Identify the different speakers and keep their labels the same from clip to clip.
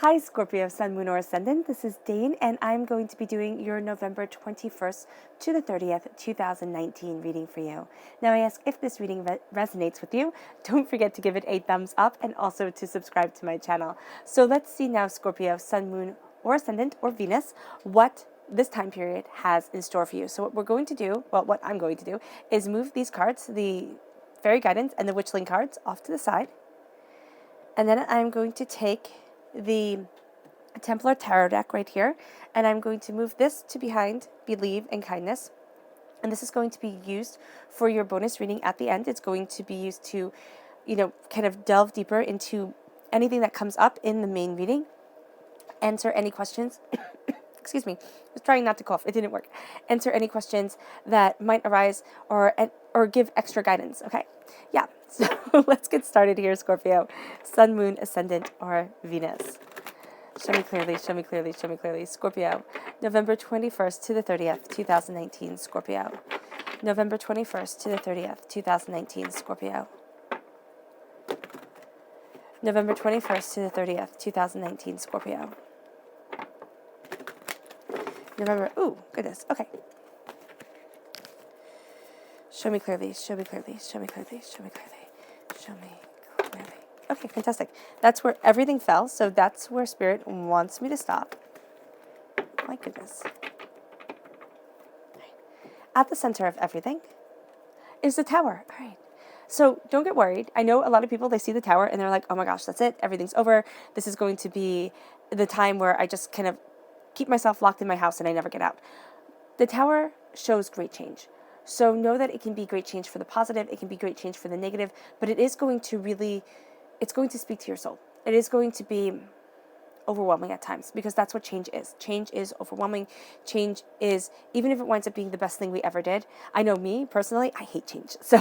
Speaker 1: Hi Scorpio, Sun, Moon, or Ascendant. This is Dane, and I'm going to be doing your November 21st to the 30th, 2019 reading for you. Now, I ask if this reading resonates with you. Don't forget to give it a thumbs up and also to subscribe to my channel. So let's see now, Scorpio, Sun, Moon, or Ascendant, or Venus, what this time period has in store for you. So what we're going to do, well, what I'm going to do, is move these cards, the Fairy Guidance and the Witchling cards, off to the side. And then I'm going to take the Templar Tarot deck right here, and I'm going to move this to behind Believe and Kindness. And this is going to be used for your bonus reading at the end. It's going to be used to, kind of delve deeper into anything that comes up in the main reading, answer any questions. Excuse me, I was trying not to cough. It didn't work. Answer any questions that might arise or give extra guidance. Okay, yeah. So let's get started here, Scorpio. Sun, Moon, Ascendant, or Venus. Show me clearly, show me clearly, show me clearly. Scorpio, November 21st to the 30th, 2019, Scorpio. November 21st to the 30th, 2019, Scorpio. November 21st to the 30th, 2019, Scorpio. November, ooh, goodness, okay. Show me clearly, show me clearly, show me clearly, show me clearly, show me clearly. Okay, fantastic. That's where everything fell, so that's where Spirit wants me to stop. My goodness. At the center of everything is the Tower. All right. So don't get worried. I know a lot of people, they see the Tower and they're like, oh my gosh, that's it. Everything's over. This is going to be the time where I just kind of keep myself locked in my house and I never get out. The Tower shows great change. So know that it can be great change for the positive, it can be great change for the negative, but it is going to really, it's going to speak to your soul. It is going to be overwhelming at times, because that's what change is. Change is overwhelming. Change is, even if it winds up being the best thing we ever did. I know me, personally, I hate change. So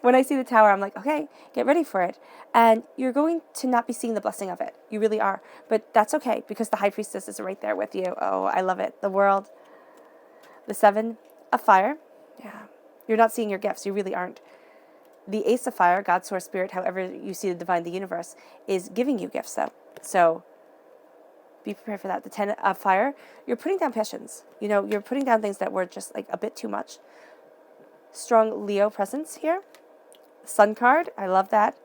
Speaker 1: when I see the Tower, I'm like, okay, get ready for it. And you're going to not be seeing the blessing of it. You really are. But that's okay, because the High Priestess is right there with you. Oh, I love it. The World. The Seven of Fire. Yeah. You're not seeing your gifts. You really aren't. The Ace of Fire, God, Source, Spirit, however you see the divine, the universe, is giving you gifts, though. So be prepared for that. The Ten of Fire, you're putting down passions. You're putting down things that were just like a bit too much. Strong Leo presence here. Sun card, I love that.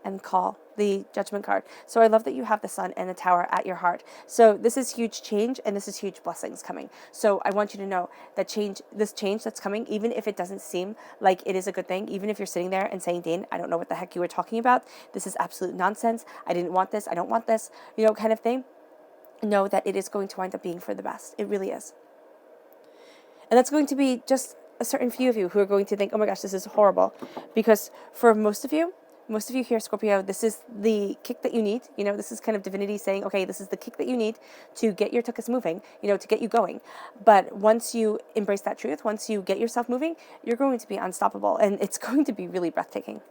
Speaker 1: And Call, the Judgment card. So I love that you have the Sun and the Tower at your heart. So this is huge change, and this is huge blessings coming. So I want you to know that this change that's coming, even if it doesn't seem like it is a good thing, even if you're sitting there and saying, Dane, I don't know what the heck you were talking about. This is absolute nonsense. I didn't want this. I don't want this, kind of thing. Know that it is going to wind up being for the best. It really is. And that's going to be just a certain few of you who are going to think, oh my gosh, this is horrible. Because for most of you here, Scorpio, this is the kick that you need. This is kind of divinity saying, okay, this is the kick that you need to get your tuchus moving, to get you going. But once you embrace that truth, once you get yourself moving, you're going to be unstoppable. And it's going to be really breathtaking.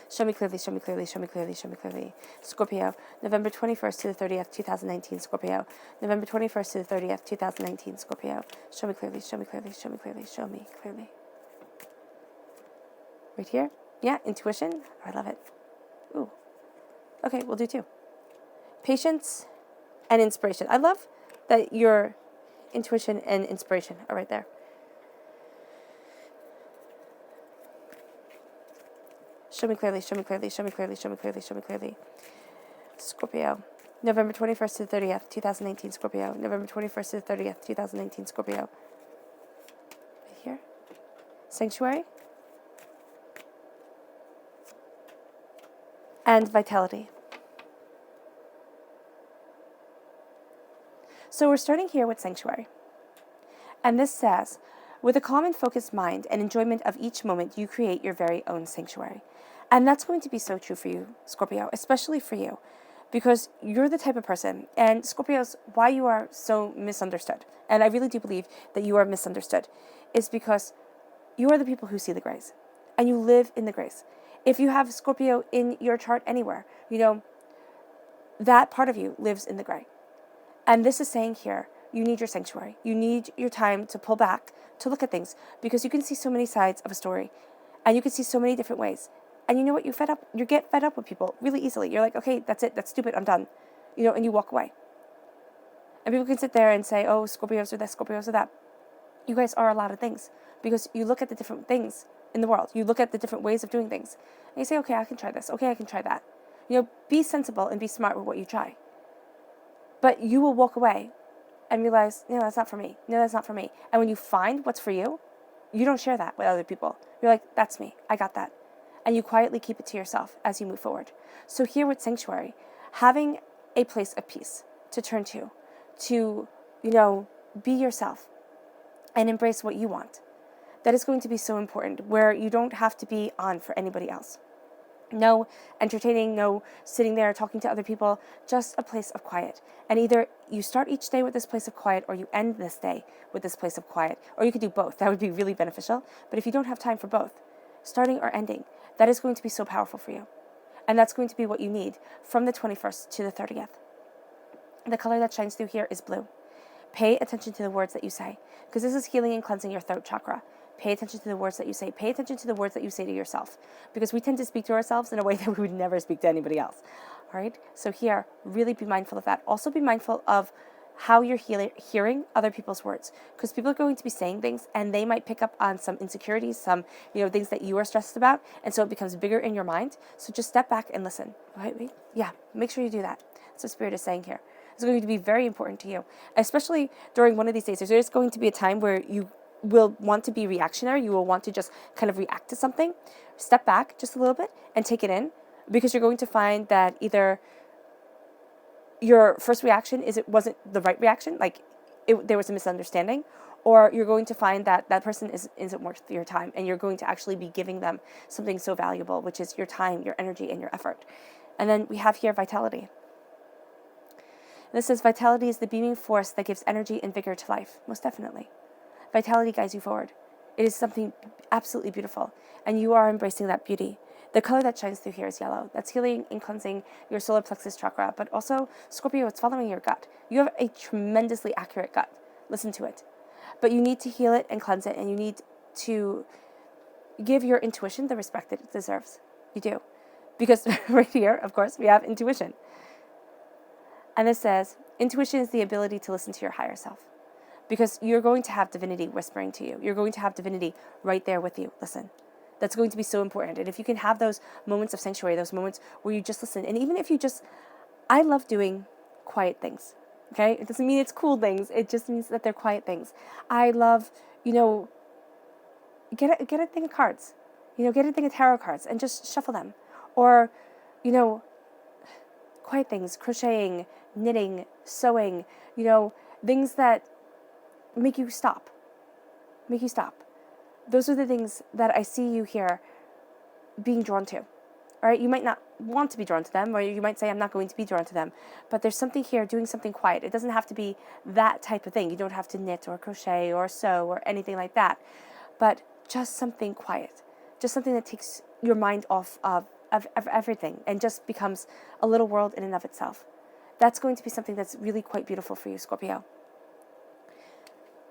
Speaker 1: Show me clearly, show me clearly, show me clearly, show me clearly. Scorpio, November 21st to the 30th, 2019, Scorpio. November 21st to the 30th, 2019, Scorpio. Show me clearly, show me clearly, show me clearly, show me clearly. Right here? Yeah, intuition. Oh, I love it. Ooh. Okay, we'll do two. Patience and inspiration. I love that your intuition and inspiration are right there. Show me clearly, show me clearly, show me clearly, show me clearly, show me clearly. Scorpio, November 21st to the 30th, 2019, Scorpio. November 21st to the 30th, 2019, Scorpio. Right here. Sanctuary. And vitality. So we're starting here with Sanctuary. And this says, with a calm and focused mind and enjoyment of each moment, you create your very own sanctuary. And that's going to be so true for you, Scorpio, especially for you, because you're the type of person, and Scorpios, why you are so misunderstood, and I really do believe that you are misunderstood, is because you are the people who see the grace, and you live in the grace. If you have Scorpio in your chart anywhere, that part of you lives in the gray. And this is saying here, you need your sanctuary. You need your time to pull back, to look at things, because you can see so many sides of a story, and you can see so many different ways. And you know what? You get fed up with people really easily. You're like, okay, that's it. That's stupid. I'm done. and you walk away. And people can sit there and say, oh, Scorpios are this, Scorpios are that. You guys are a lot of things because you look at the different things in the world. You look at the different ways of doing things. And you say, okay, I can try this. Okay, I can try that. Be sensible and be smart with what you try. But you will walk away and realize, no, that's not for me. No, that's not for me. And when you find what's for you, you don't share that with other people. You're like, that's me. I got that. And you quietly keep it to yourself as you move forward. So here with Sanctuary, having a place of peace to turn to, be yourself and embrace what you want. That is going to be so important, where you don't have to be on for anybody else. No entertaining, no sitting there talking to other people, just a place of quiet. And either you start each day with this place of quiet, or you end this day with this place of quiet, or you could do both. That would be really beneficial. But if you don't have time for both, starting or ending, that is going to be so powerful for you. And that's going to be what you need from the 21st to the 30th. The color that shines through here is blue. Pay attention to the words that you say, because this is healing and cleansing your throat chakra. Pay attention to the words that you say. Pay attention to the words that you say to yourself, because we tend to speak to ourselves in a way that we would never speak to anybody else. All right? So here, really be mindful of that. Also be mindful of how you're hearing other people's words, because people are going to be saying things and they might pick up on some insecurities, some things that you are stressed about, and so it becomes bigger in your mind. So just step back and listen. Wait. Yeah, make sure you do that. That's what Spirit is saying here. It's going to be very important to you, especially during one of these days. There's going to be a time where you will want to be reactionary. You will want to just kind of react to something. Step back just a little bit and take it in, because you're going to find that either your first reaction it wasn't the right reaction, like there was a misunderstanding, or you're going to find that that person isn't worth your time, and you're going to actually be giving them something so valuable, which is your time, your energy, and your effort. And then we have here vitality. This says vitality is the beaming force that gives energy and vigor to life. Most definitely. Vitality guides you forward. It is something absolutely beautiful, and you are embracing that beauty. The color that shines through here is yellow. That's healing and cleansing your solar plexus chakra, but also, Scorpio, it's following your gut. You have a tremendously accurate gut. Listen to it. But you need to heal it and cleanse it, and you need to give your intuition the respect that it deserves. You do. Because right here, of course, we have intuition. And this says, intuition is the ability to listen to your higher self, because you're going to have divinity whispering to you. You're going to have divinity right there with you. Listen, that's going to be so important. And if you can have those moments of sanctuary, those moments where you just listen, and even if I love doing quiet things, okay? It doesn't mean it's cool things. It just means that they're quiet things. I love, get a thing of cards, get a thing of tarot cards and just shuffle them. Or, quiet things, crocheting, knitting, sewing, things that make you stop. Those are the things that I see you here being drawn to. All right, you might not want to be drawn to them, or you might say, I'm not going to be drawn to them, but there's something here doing something quiet. It doesn't have to be that type of thing. You don't have to knit or crochet or sew or anything like that, but just something quiet, just something that takes your mind off of everything and just becomes a little world in and of itself. That's going to be something that's really quite beautiful for you, Scorpio.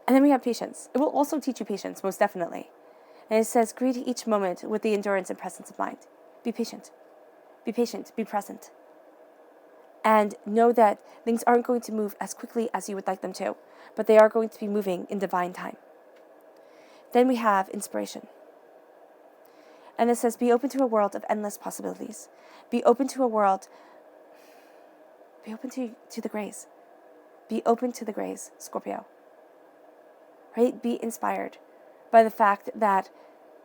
Speaker 1: And then we have patience. It will also teach you patience, most definitely. And it says, greet each moment with the endurance and presence of mind. Be patient. Be patient. Be present. And know that things aren't going to move as quickly as you would like them to, but they are going to be moving in divine time. Then we have inspiration. And it says, be open to a world of endless possibilities. Be open to a world. Be open to the grays. Be open to the grays, Scorpio. Right? Be inspired by the fact that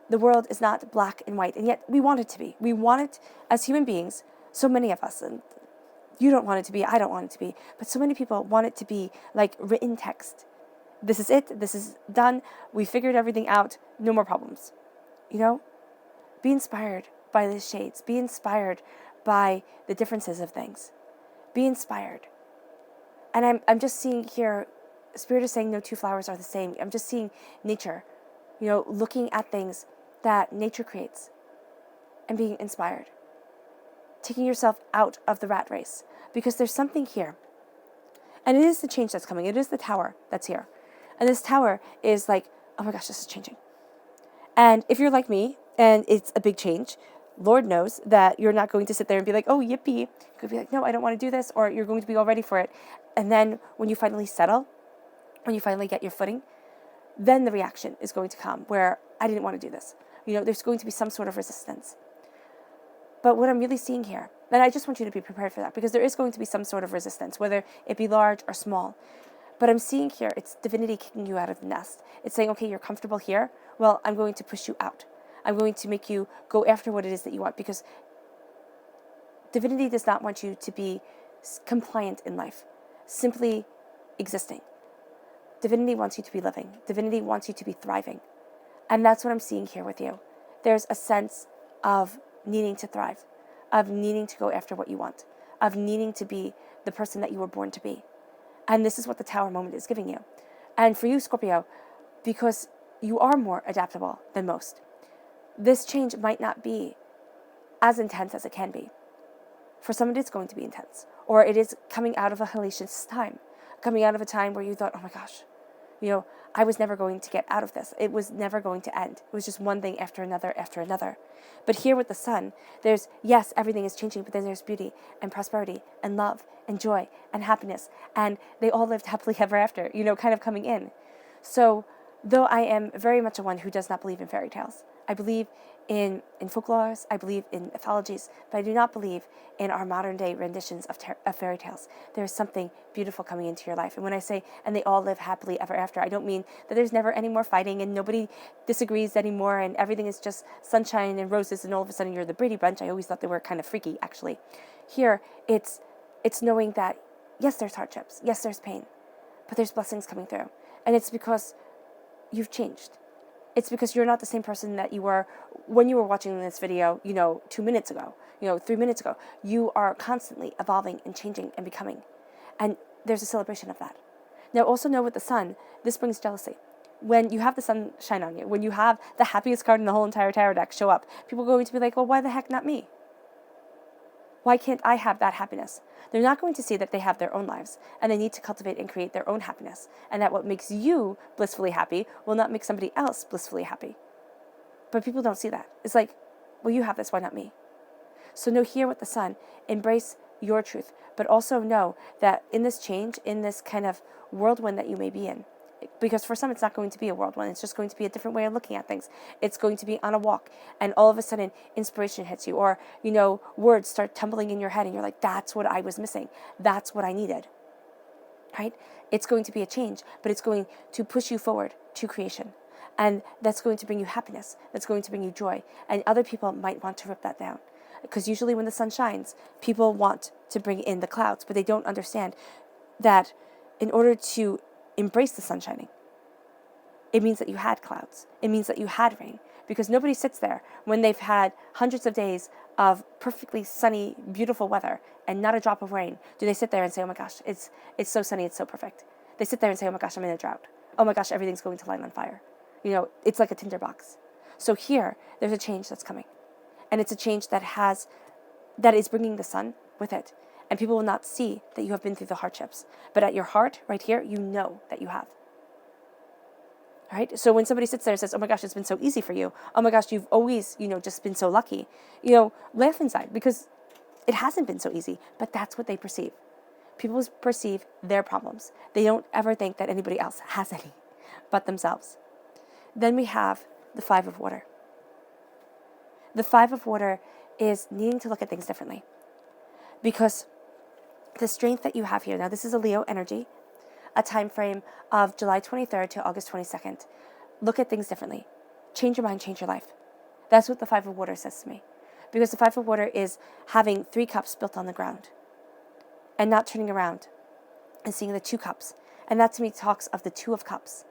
Speaker 1: the world is not black and white, and yet we want it to be. We want it as human beings, so many of us, and you don't want it to be, I don't want it to be, but so many people want it to be like written text. This is it, this is done, we figured everything out, no more problems. Be inspired by the shades. Be inspired by the differences of things. Be inspired. And I'm just seeing here, Spirit is saying no two flowers are the same. I'm just seeing nature, looking at things that nature creates and being inspired. Taking yourself out of the rat race, because there's something here. And it is the change that's coming. It is the tower that's here. And this tower is like, oh my gosh, this is changing. And if you're like me, and it's a big change, Lord knows that you're not going to sit there and be like, oh, yippee. You could be like, no, I don't want to do this, or you're going to be all ready for it. And then when you finally settle, when you finally get your footing, then the reaction is going to come where I didn't want to do this. There's going to be some sort of resistance. But what I'm really seeing here, and I just want you to be prepared for that, because there is going to be some sort of resistance, whether it be large or small. But I'm seeing here, it's divinity kicking you out of the nest. It's saying, okay, you're comfortable here. Well, I'm going to push you out. I'm going to make you go after what it is that you want, because divinity does not want you to be compliant in life, simply existing. Divinity wants you to be living. Divinity wants you to be thriving. And that's what I'm seeing here with you. There's a sense of needing to thrive, of needing to go after what you want, of needing to be the person that you were born to be. And this is what the Tower moment is giving you. And for you, Scorpio, because you are more adaptable than most, this change might not be as intense as it can be. For some, it is going to be intense. Or it is coming out of a hellacious time, coming out of a time where you thought, oh my gosh, I was never going to get out of this. It was never going to end. It was just one thing after another after another. But here with the sun, there's, yes, everything is changing, but then there's beauty and prosperity and love and joy and happiness. And they all lived happily ever after, kind of coming in. So though I am very much a one who does not believe in fairy tales, I believe in folklores, I believe in mythologies, but I do not believe in our modern day renditions of fairy tales. There is something beautiful coming into your life. And when I say, and they all live happily ever after, I don't mean that there's never any more fighting and nobody disagrees anymore and everything is just sunshine and roses and all of a sudden you're the Brady Bunch. I always thought they were kind of freaky, actually. Here, it's knowing that, yes, there's hardships, yes, there's pain, but there's blessings coming through. And it's because you've changed. It's because you're not the same person that you were when you were watching this video, 2 minutes ago, 3 minutes ago. You are constantly evolving and changing and becoming. And there's a celebration of that. Now, also know with the sun, this brings jealousy. When you have the sun shine on you, when you have the happiest card in the whole entire tarot deck show up, people are going to be like, well, why the heck not me? Why can't I have that happiness? They're not going to see that they have their own lives and they need to cultivate and create their own happiness, and that what makes you blissfully happy will not make somebody else blissfully happy. But people don't see that. It's like, well, you have this, why not me? So know here with the sun, embrace your truth, but also know that in this change, in this kind of whirlwind that you may be in, because for some it's not going to be a whirlwind, it's just going to be a different way of looking at things. It's going to be on a walk and all of a sudden inspiration hits you, or words start tumbling in your head and you're like, that's what I was missing, that's what I needed, right? It's going to be a change, but it's going to push you forward to creation, and that's going to bring you happiness, that's going to bring you joy, and other people might want to rip that down, because usually when the sun shines, people want to bring in the clouds, but they don't understand that in order to embrace the sun shining, it means that you had clouds. It means that you had rain, because nobody sits there when they've had hundreds of days of perfectly sunny, beautiful weather and not a drop of rain. Do they sit there and say, oh my gosh, it's so sunny, it's so perfect? They sit there and say, oh my gosh, I'm in a drought. Oh my gosh, everything's going to light on fire. It's like a tinderbox. So here, there's a change that's coming. And it's a change that is bringing the sun with it. And people will not see that you have been through the hardships. But at your heart, right here, you know that you have. All right? So when somebody sits there and says, oh my gosh, it's been so easy for you. Oh my gosh, you've always, just been so lucky. Laugh inside, because it hasn't been so easy. But that's what they perceive. People perceive their problems. They don't ever think that anybody else has any but themselves. Then we have the Five of Water. The Five of Water is needing to look at things differently. Because the strength that you have here, now this is a Leo energy, a time frame of July 23rd to August 22nd. Look at things differently. Change your mind, change your life. That's what the Five of Water says to me. Because the Five of Water is having 3 cups built on the ground and not turning around and seeing the 2 cups. And that to me talks of the 2 of Cups.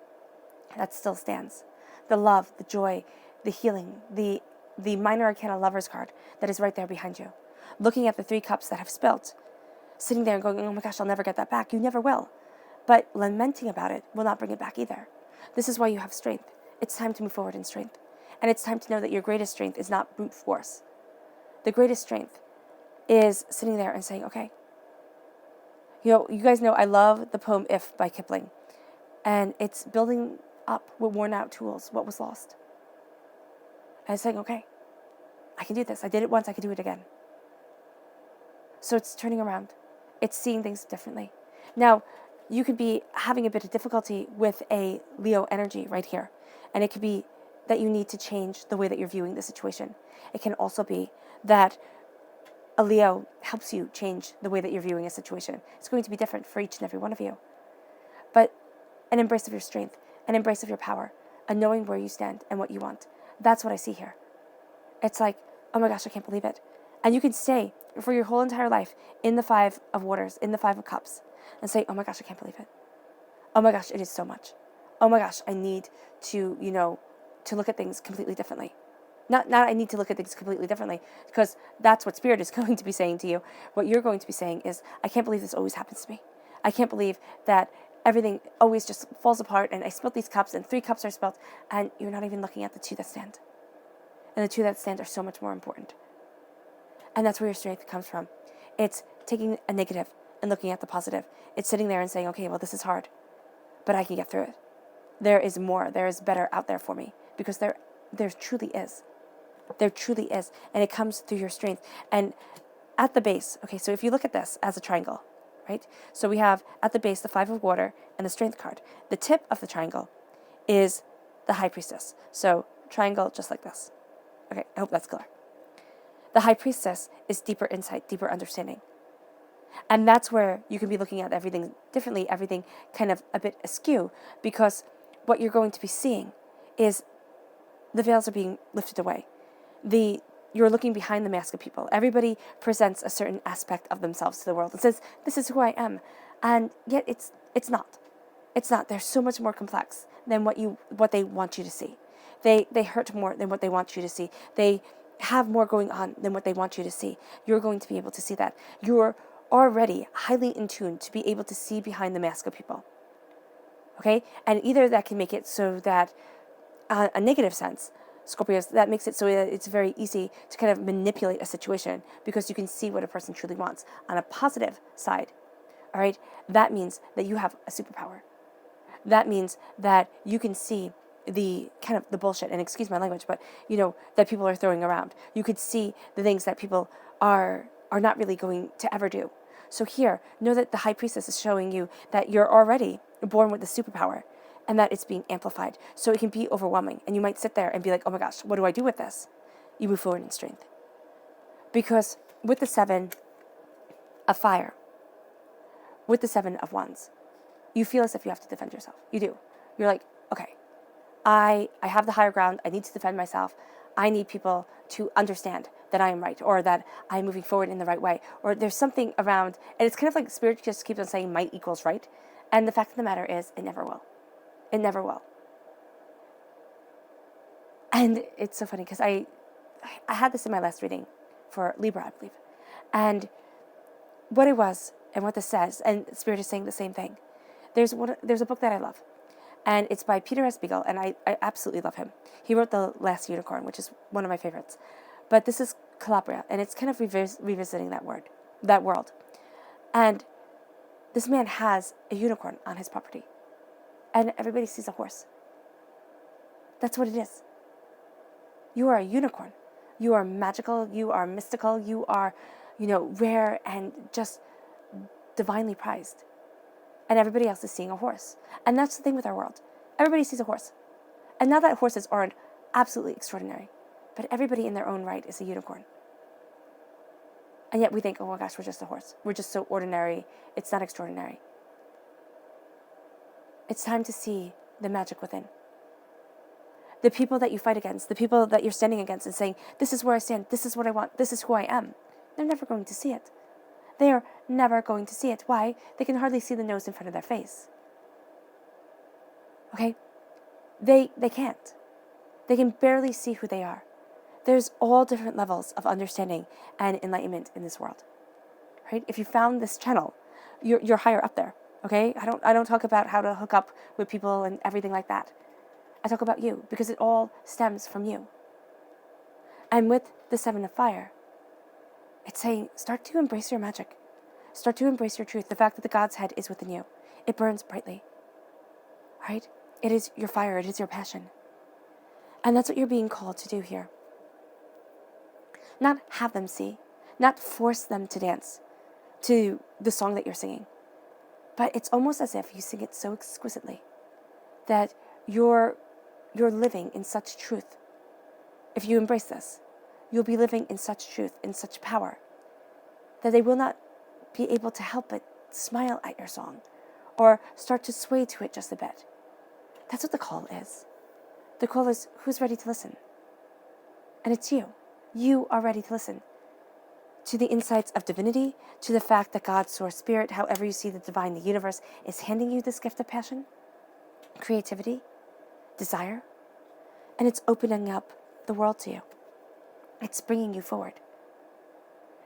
Speaker 1: That still stands. The love, the joy, the healing, the minor arcana Lover's card that is right there behind you. Looking at the 3 cups that have spilt, sitting there and going, oh my gosh, I'll never get that back. You never will. But lamenting about it will not bring it back either. This is why you have strength. It's time to move forward in strength. And it's time to know that your greatest strength is not brute force. The greatest strength is sitting there and saying, okay. You guys know I love the poem If by Kipling. And it's building up with worn out tools what was lost. And it's saying, okay, I can do this. I did it once, I can do it again. So it's turning around. It's seeing things differently. Now, you could be having a bit of difficulty with a Leo energy right here. And it could be that you need to change the way that you're viewing the situation. It can also be that a Leo helps you change the way that you're viewing a situation. It's going to be different for each and every one of you. But an embrace of your strength, an embrace of your power, a knowing where you stand and what you want. That's what I see here. It's like, oh my gosh, I can't believe it. And you can stay for your whole entire life in the 5 of Waters, in the 5 of Cups, and say, oh my gosh, I can't believe it. Oh my gosh, it is so much. Oh my gosh, I need to, to look at things completely differently. Not I need to look at things completely differently, because that's what Spirit is going to be saying to you. What you're going to be saying is, I can't believe this always happens to me. I can't believe that everything always just falls apart, and I spilt these cups, and 3 cups are spilt, and you're not even looking at the 2 that stand. And the 2 that stand are so much more important. And that's where your strength comes from. It's taking a negative and looking at the positive. It's sitting there and saying, okay, well, this is hard, but I can get through it. There is more. There is better out there for me, because there truly is. There truly is. And it comes through your strength. And at the base, okay, so if you look at this as a triangle, right? So we have at the base the 5 of Water and the Strength card. The tip of the triangle is the High Priestess. So triangle just like this. Okay, I hope that's clear. The High Priestess is deeper insight, deeper understanding. And that's where you can be looking at everything differently, everything kind of a bit askew, because what you're going to be seeing is the veils are being lifted away. You're looking behind the mask of people. Everybody presents a certain aspect of themselves to the world and says, this is who I am. And yet it's not. It's not. They're so much more complex than what they want you to see. They hurt more than what they want you to see. They have more going on than what they want you to see. You're going to be able to see that. You're already highly in tune to be able to see behind the mask of people. Okay? And either that can make it so that, a negative sense, Scorpios, that makes it so that it's very easy to kind of manipulate a situation because you can see what a person truly wants. On a positive side, all right, that means that you have a superpower. That means that you can see the kind of the bullshit, and excuse my language, but that people are throwing around. You could see the things that people are not really going to ever do. So here, know that the High Priestess is showing you that you're already born with the superpower, and that it's being amplified. So it can be overwhelming, and you might sit there and be like, oh my gosh, what do I do with this? You move forward in strength. Because with the 7 of Fire, with the 7 of Wands, you feel as if you have to defend yourself. You do. You're like, okay, I have the higher ground. I need to defend myself. I need people to understand that I am right, or that I'm moving forward in the right way, or there's something around, and it's kind of like Spirit just keeps on saying might equals right, and the fact of the matter is, it never will. It never will. And it's so funny, because I had this in my last reading for Libra, I believe, and what it was, and what this says, and Spirit is saying the same thing. There's a book that I love, and it's by Peter S. Beagle, and I absolutely love him. He wrote The Last Unicorn, which is one of my favorites. But this is Calabria, and it's kind of revisiting that world. And this man has a unicorn on his property, and everybody sees a horse. That's what it is. You are a unicorn. You are magical. You are mystical. You are, rare and just divinely prized. And everybody else is seeing a horse. And that's the thing with our world. Everybody sees a horse. And not that horses aren't absolutely extraordinary, but everybody in their own right is a unicorn. And yet we think, oh my gosh, we're just a horse. We're just so ordinary. It's not extraordinary. It's time to see the magic within. The people that you fight against, the people that you're standing against and saying, this is where I stand, this is what I want, this is who I am, they're never going to see it. They are never going to see it. Why? They can hardly see the nose in front of their face. Okay? They can't. They can barely see who they are. There's all different levels of understanding and enlightenment in this world. Right? If you found this channel, you're higher up there. Okay? I don't talk about how to hook up with people and everything like that. I talk about you, because it all stems from you. And with the 7 of Fire, it's saying, start to embrace your magic. Start to embrace your truth. The fact that the God's head is within you. It burns brightly. Right? It is your fire. It is your passion. And that's what you're being called to do here. Not have them see, not force them to dance to the song that you're singing. But it's almost as if you sing it so exquisitely that you're living in such truth. If you embrace this, you'll be living in such truth, in such power, that they will not be able to help but smile at your song or start to sway to it just a bit. That's what the call is. The call is, who's ready to listen? And it's you. You are ready to listen to the insights of divinity, to the fact that God, source, spirit, however you see the divine, the universe, is handing you this gift of passion, creativity, desire, and it's opening up the world to you. It's bringing you forward.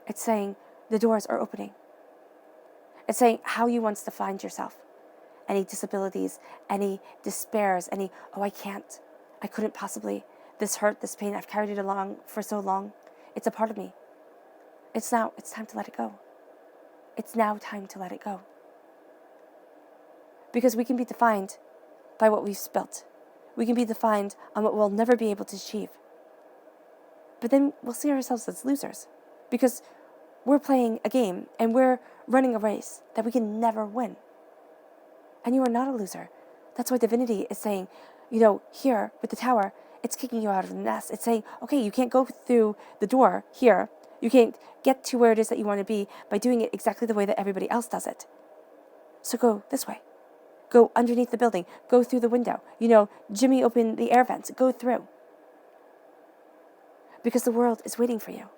Speaker 1: It's saying the doors are opening. It's saying how you once defined yourself. Any disabilities, any despairs, any, oh, I can't, I couldn't possibly, this hurt, this pain, I've carried it along for so long. It's a part of me. It's time to let it go. It's now time to let it go. Because we can be defined by what we've built. We can be defined on what we'll never be able to achieve. But then we'll see ourselves as losers because we're playing a game and we're running a race that we can never win. And you are not a loser. That's why divinity is saying, here with the tower, it's kicking you out of the nest. It's saying, okay, you can't go through the door here. You can't get to where it is that you want to be by doing it exactly the way that everybody else does it. So go this way. Go underneath the building. Go through the window. Jimmy open the air vents. Go through. Because the world is waiting for you.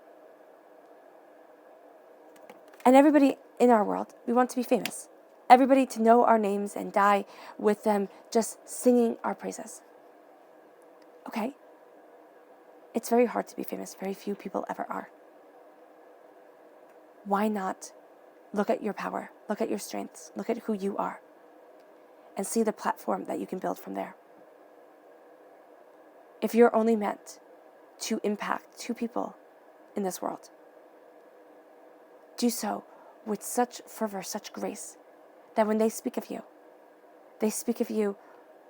Speaker 1: And everybody in our world, we want to be famous. Everybody to know our names and die with them just singing our praises. Okay. It's very hard to be famous. Very few people ever are. Why not look at your power, look at your strengths, look at who you are, and see the platform that you can build from there? If you're only meant to impact 2 people in this world, do so with such fervor, such grace, that when they speak of you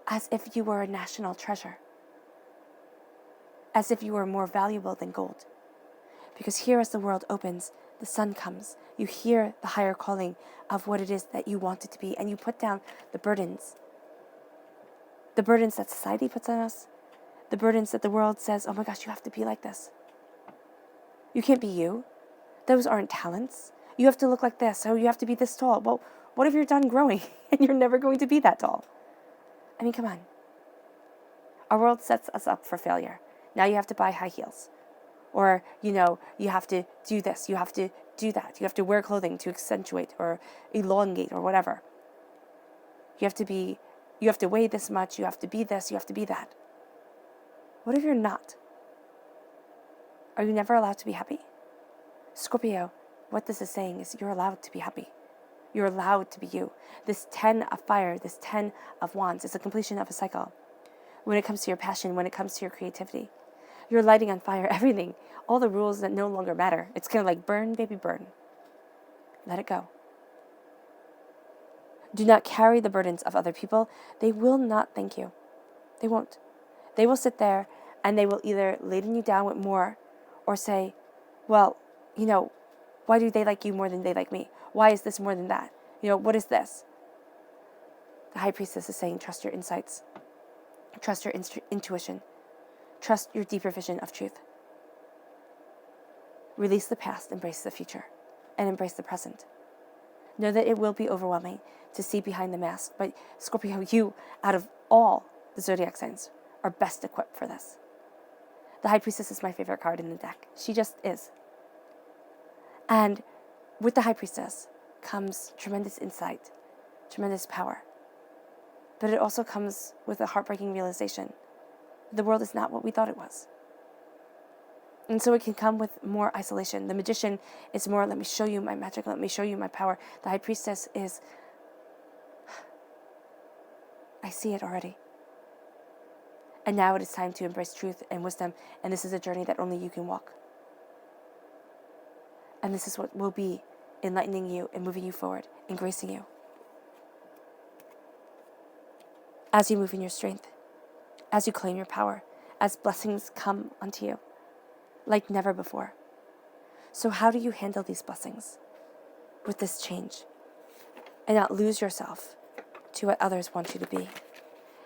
Speaker 1: as if you were a national treasure, as if you were more valuable than gold. Because here as the world opens, the sun comes, you hear the higher calling of what it is that you want it to be, and you put down the burdens that society puts on us, the burdens that the world says, oh my gosh, you have to be like this. You can't be you. Those aren't talents. You have to look like this, so you have to be this tall. Well, what if you're done growing and you're never going to be that tall? I mean, come on. Our world sets us up for failure. Now you have to buy high heels. Or, you have to do this, you have to do that. You have to wear clothing to accentuate or elongate or whatever. You have to weigh this much, you have to be this, you have to be that. What if you're not? Are you never allowed to be happy? Scorpio, what this is saying is you're allowed to be happy. You're allowed to be you. This 10 of fire, this 10 of wands is a completion of a cycle. When it comes to your passion, when it comes to your creativity, you're lighting on fire everything. All the rules that no longer matter. It's kind of like burn, baby, burn. Let it go. Do not carry the burdens of other people. They will not thank you. They won't. They will sit there and they will either laden you down with more or say, well, why do they like you more than they like me? Why is this more than that? What is this? The high priestess is saying, trust your insights. Trust your intuition. Trust your deeper vision of truth. Release the past, embrace the future, and embrace the present. Know that it will be overwhelming to see behind the mask, but Scorpio, you, out of all the zodiac signs, are best equipped for this. The High Priestess is my favorite card in the deck. She just is. And with the High Priestess comes tremendous insight, tremendous power. But it also comes with a heartbreaking realization. The world is not what we thought it was. And so it can come with more isolation. The Magician is more, let me show you my magic, let me show you my power. The High Priestess is, I see it already. And now it is time to embrace truth and wisdom, and this is a journey that only you can walk. And this is what will be enlightening you and moving you forward, and gracing you. As you move in your strength, as you claim your power, as blessings come unto you, like never before. So how do you handle these blessings with this change and not lose yourself to what others want you to be?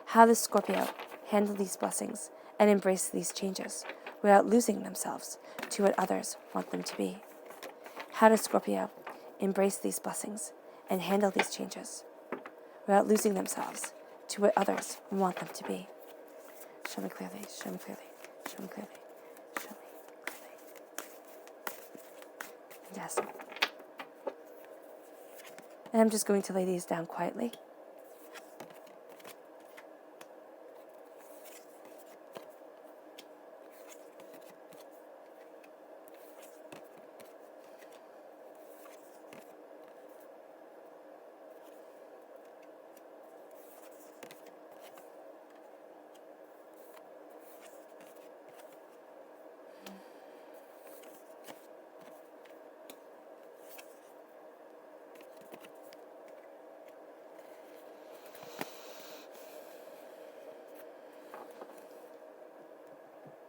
Speaker 1: How does Scorpio handle these blessings and embrace these changes without losing themselves to what others want them to be? How does Scorpio embrace these blessings and handle these changes without losing themselves to what others want them to be? Show me clearly, show me clearly, show me clearly, show me clearly. Yes. And I'm just going to lay these down quietly.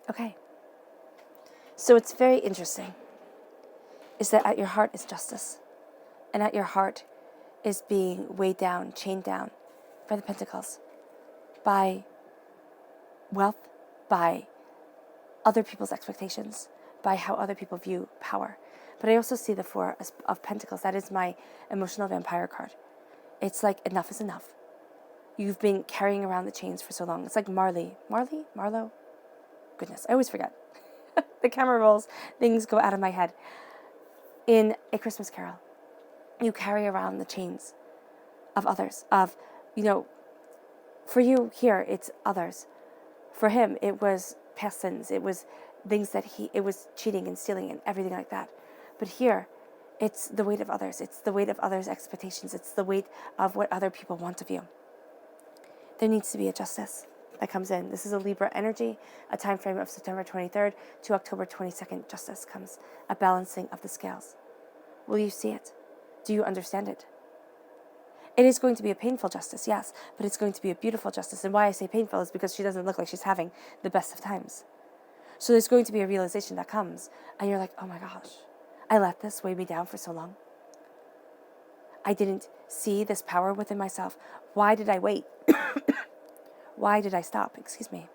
Speaker 1: Okay. So it's very interesting is that at your heart is justice. And at your heart is being weighed down, chained down by the pentacles, by wealth, by other people's expectations, by how other people view power. But I also see the Four of Pentacles. That is my emotional vampire card. It's like enough is enough. You've been carrying around the chains for so long. It's like Marlowe? Goodness, I always forget. The camera rolls, things go out of my head. In A Christmas Carol, you carry around the chains of others, for you here, it's others. For him, it was past sins. It was things it was cheating and stealing and everything like that. But here, it's the weight of others. It's the weight of others' expectations. It's the weight of what other people want of you. There needs to be a justice that comes in. This is a Libra energy, a time frame of September 23rd to October 22nd. Justice comes, a balancing of the scales. Will you see it? Do you understand it? It is going to be a painful justice, yes, but it's going to be a beautiful justice. And why I say painful is because she doesn't look like she's having the best of times. So there's going to be a realization that comes, and you're like, oh my gosh, I let this weigh me down for so long. I didn't see this power within myself. Why did I wait? Why did I stop? Excuse me.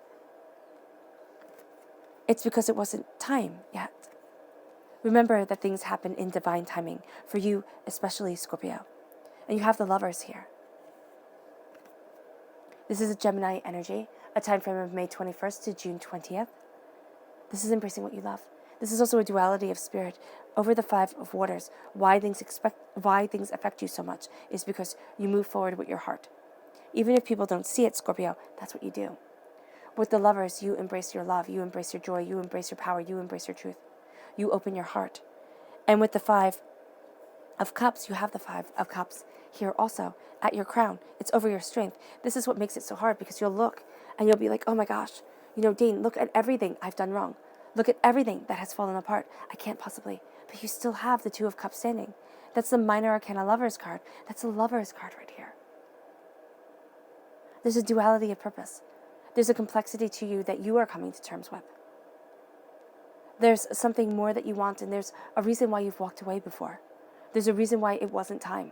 Speaker 1: It's because it wasn't time yet. Remember that things happen in divine timing, for you, especially Scorpio. And you have the Lovers here. This is a Gemini energy, a time frame of May 21st to June 20th. This is embracing what you love. This is also a duality of spirit. Over the Five of Waters, why things affect you so much is because you move forward with your heart. Even if people don't see it, Scorpio, that's what you do. With the Lovers, you embrace your love, you embrace your joy, you embrace your power, you embrace your truth. You open your heart. And with the Five of Cups, you have the Five of Cups here also at your crown. It's over your strength. This is what makes it so hard, because you'll look and you'll be like, oh my gosh, Dane, look at everything I've done wrong. Look at everything that has fallen apart. I can't possibly. But you still have the Two of Cups standing. That's the Minor Arcana Lovers card. That's a Lovers card right here. There's a duality of purpose. There's a complexity to you that you are coming to terms with. There's something more that you want, and there's a reason why you've walked away before. There's a reason why it wasn't time.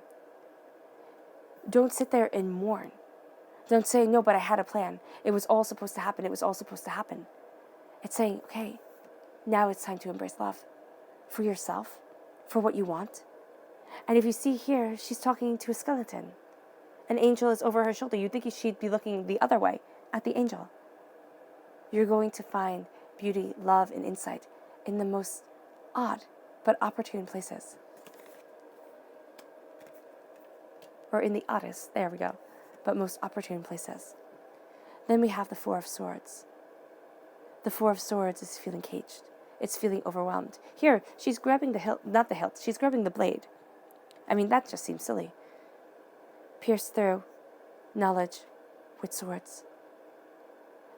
Speaker 1: Don't sit there and mourn. Don't say, no, but I had a plan. It was all supposed to happen. It was all supposed to happen. It's saying, okay, now it's time to embrace love for yourself, for what you want. And if you see here, she's talking to a skeleton. An angel is over her shoulder. You'd think she'd be looking the other way at the angel. You're going to find beauty, love, and insight in the most odd but opportune places. Or in the oddest, there we go, but most opportune places. Then we have the Four of Swords. The Four of Swords is feeling caged. It's feeling overwhelmed. Here, she's grabbing the hilt, not the hilt, she's grabbing the blade. I mean, that just seems silly. Pierce through knowledge with swords.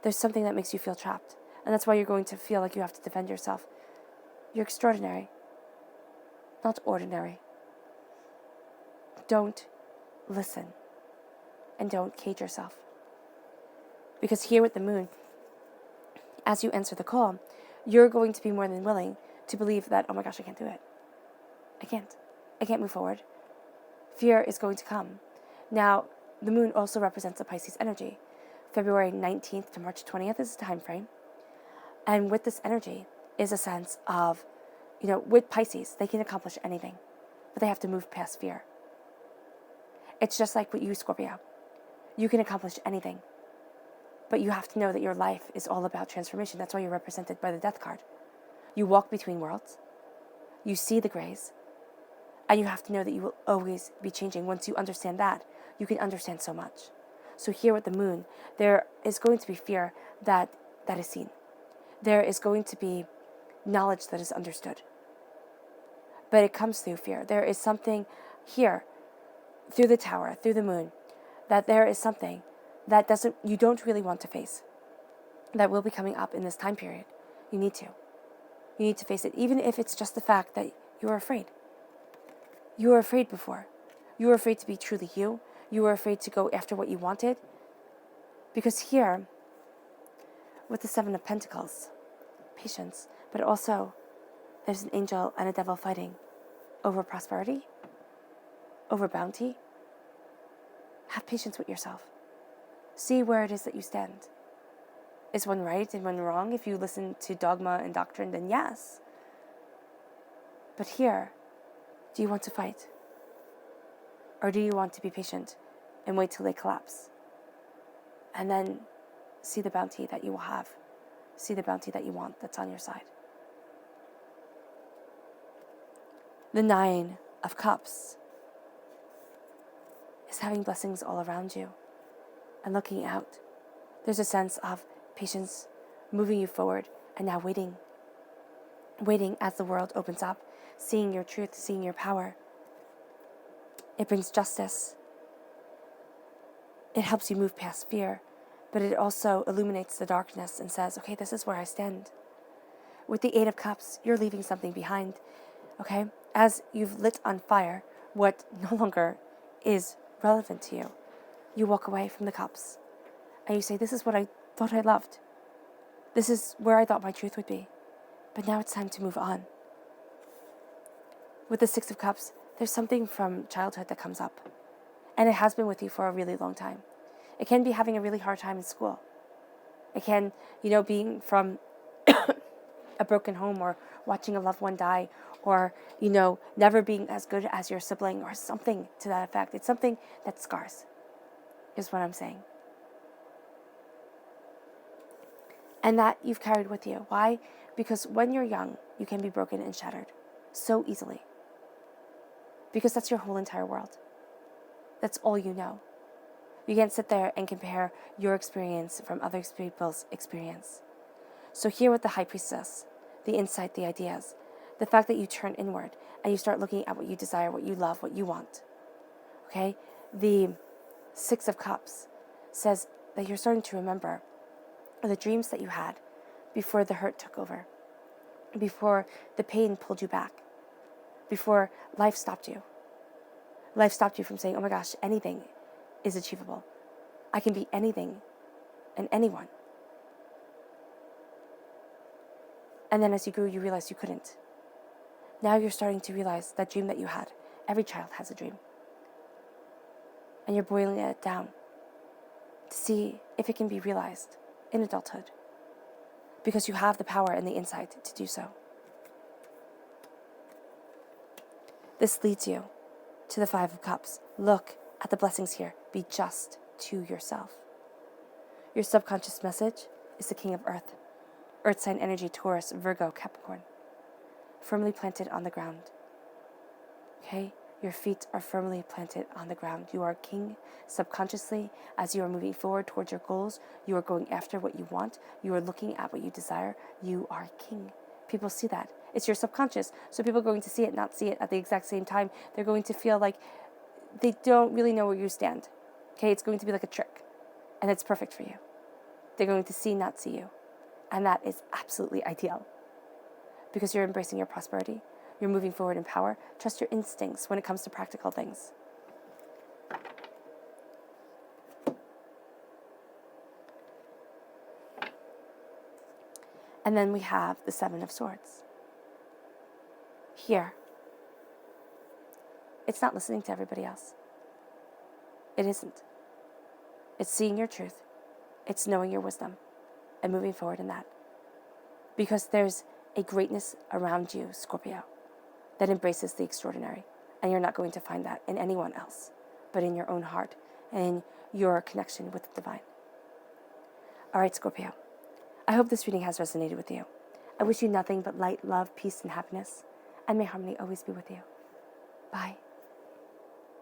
Speaker 1: There's something that makes you feel trapped, and that's why you're going to feel like you have to defend yourself. You're extraordinary, not ordinary. Don't listen, and don't cage yourself. Because here with the moon, as you answer the call, you're going to be more than willing to believe that, oh my gosh, I can't do it. I can't move forward. Fear is going to come. Now, the moon also represents a Pisces energy. February 19th to March 20th is the time frame. And with this energy is a sense of, with Pisces, they can accomplish anything, but they have to move past fear. It's just like with you, Scorpio. You can accomplish anything, but you have to know that your life is all about transformation. That's why you're represented by the Death card. You walk between worlds. You see the grays. And you have to know that you will always be changing. Once you understand that, you can understand so much. So here with the moon, there is going to be fear that is seen. There is going to be knowledge that is understood. But it comes through fear. There is something here, through the tower, through the moon, that there is something that you don't really want to face, that will be coming up in this time period. You need to. You need to face it, even if it's just the fact that you are afraid. You were afraid before. You were afraid to be truly you. You were afraid to go after what you wanted. Because here, with the Seven of Pentacles, patience, but also there's an angel and a devil fighting over prosperity, over bounty. Have patience with yourself. See where it is that you stand. Is one right and one wrong? If you listen to dogma and doctrine, then yes. But here, do you want to fight? Or do you want to be patient and wait till they collapse? And then see the bounty that you will have. See the bounty that you want that's on your side. The Nine of Cups is having blessings all around you and looking out. There's a sense of patience moving you forward and now waiting. Waiting as the world opens up, seeing your truth, seeing your power. It brings justice. It helps you move past fear, but it also illuminates the darkness and says, okay, this is where I stand. With the Eight of Cups, you're leaving something behind, okay? As you've lit on fire what no longer is relevant to you, you walk away from the cups and you say, this is what I thought I loved. This is where I thought my truth would be. But now it's time to move on. With the Six of Cups, there's something from childhood that comes up. And it has been with you for a really long time. It can be having a really hard time in school. It can, being from a broken home or watching a loved one die or, never being as good as your sibling or something to that effect. It's something that scars, is what I'm saying. And that you've carried with you. Why? Because when you're young, you can be broken and shattered so easily. Because that's your whole entire world. That's all you know. You can't sit there and compare your experience from other people's experience. So here with the High Priestess, the insight, the ideas, the fact that you turn inward and you start looking at what you desire, what you love, what you want. Okay? The Six of Cups says that you're starting to remember the dreams that you had before the hurt took over, before the pain pulled you back, before life stopped you. Life stopped you from saying, oh my gosh, anything is achievable. I can be anything and anyone. And then as you grew, you realized you couldn't. Now you're starting to realize that dream that you had. Every child has a dream. And you're boiling it down to see if it can be realized in adulthood. Because you have the power and the insight to do so. This leads you to the Five of Cups. Look at the blessings here. Be just to yourself. Your subconscious message is the King of Earth. Earth sign energy, Taurus, Virgo, Capricorn. Firmly planted on the ground. Okay? Your feet are firmly planted on the ground. You are king subconsciously. As you are moving forward towards your goals, you are going after what you want. You are looking at what you desire. You are king. People see that. It's your subconscious. So people are going to see it, not see it at the exact same time. They're going to feel like they don't really know where you stand. Okay? It's going to be like a trick. And it's perfect for you. They're going to see, not see you. And that is absolutely ideal. Because you're embracing your prosperity. You're moving forward in power. Trust your instincts when it comes to practical things. And then we have the Seven of Swords. here. It's not listening to everybody else. It isn't. It's seeing your truth. It's knowing your wisdom and moving forward in that. Because there's a greatness around you, Scorpio, that embraces the extraordinary. And you're not going to find that in anyone else, but in your own heart and in your connection with the divine. All right, Scorpio. I hope this reading has resonated with you. I wish you nothing but light, love, peace, and happiness. And may harmony always be with you. Bye.